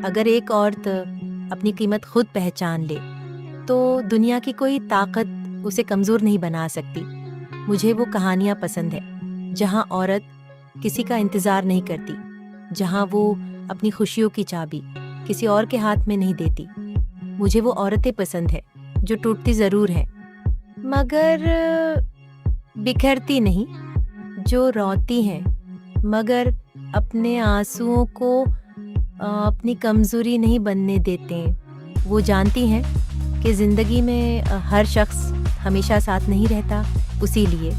अगर एक औरत अपनी कीमत खुद पहचान ले तो दुनिया की कोई ताकत उसे कमज़ोर नहीं बना सकती। मुझे वो कहानियाँ पसंद है जहाँ औरत किसी का इंतज़ार नहीं करती, जहाँ वो अपनी खुशियों की चाबी किसी और के हाथ में नहीं देती। मुझे वो औरतें पसंद है जो टूटती ज़रूर हैं मगर बिखरती नहीं, जो रोती हैं मगर अपने आंसुओं को अपनी कमज़ोरी नहीं बनने देते। वो जानती हैं कि ज़िंदगी में हर शख्स हमेशा साथ नहीं रहता, उसीलिए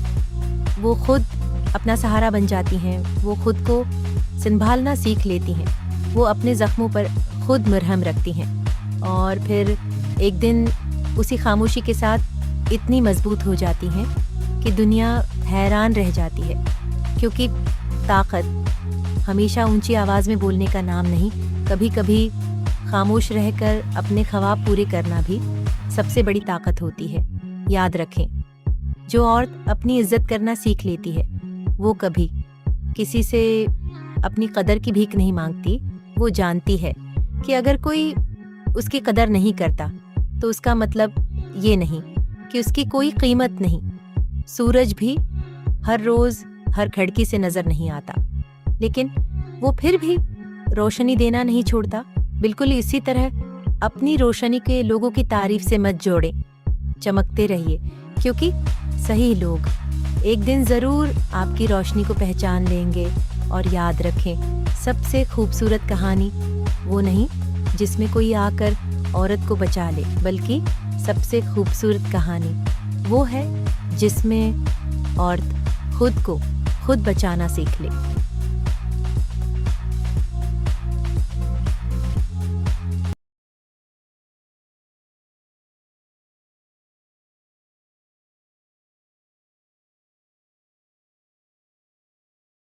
वो खुद अपना सहारा बन जाती हैं। वो खुद को संभालना सीख लेती हैं। वो अपने ज़ख्मों पर खुद मरहम रखती हैं और फिर एक दिन उसी खामोशी के साथ इतनी मजबूत हो जाती हैं कि दुनिया हैरान रह जाती है। क्योंकि ताकत हमेशा ऊंची आवाज़ में बोलने का नाम नहीं, कभी कभी खामोश रहकर अपने ख्वाब पूरे करना भी सबसे बड़ी ताकत होती है। याद रखें, जो औरत अपनी इज्जत करना सीख लेती है वो कभी किसी से अपनी कदर की भीख नहीं मांगती। वो जानती है कि अगर कोई उसकी कदर नहीं करता तो उसका मतलब ये नहीं कि उसकी कोई कीमत नहीं। सूरज भी हर रोज़ हर खिड़की से नज़र नहीं आता, लेकिन वो फिर भी रोशनी देना नहीं छोड़ता। बिल्कुल इसी तरह अपनी रोशनी के लोगों की तारीफ से मत जोड़ें, चमकते रहिए, क्योंकि सही लोग एक दिन ज़रूर आपकी रोशनी को पहचान लेंगे। और याद रखें, सबसे खूबसूरत कहानी वो नहीं जिसमें कोई आकर औरत को बचा ले, बल्कि सबसे खूबसूरत कहानी वो है जिसमें औरत खुद को खुद बचाना सीख ले।